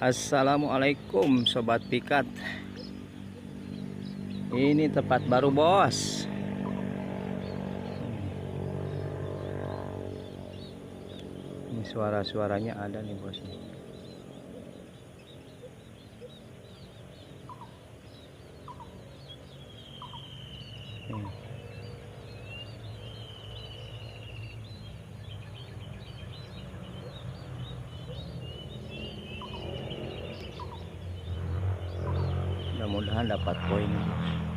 Assalamualaikum sobat pikat. Ini tempat baru bos. Ini suara-suaranya ada nih bos. Mudah-mudahan dapat poin bos.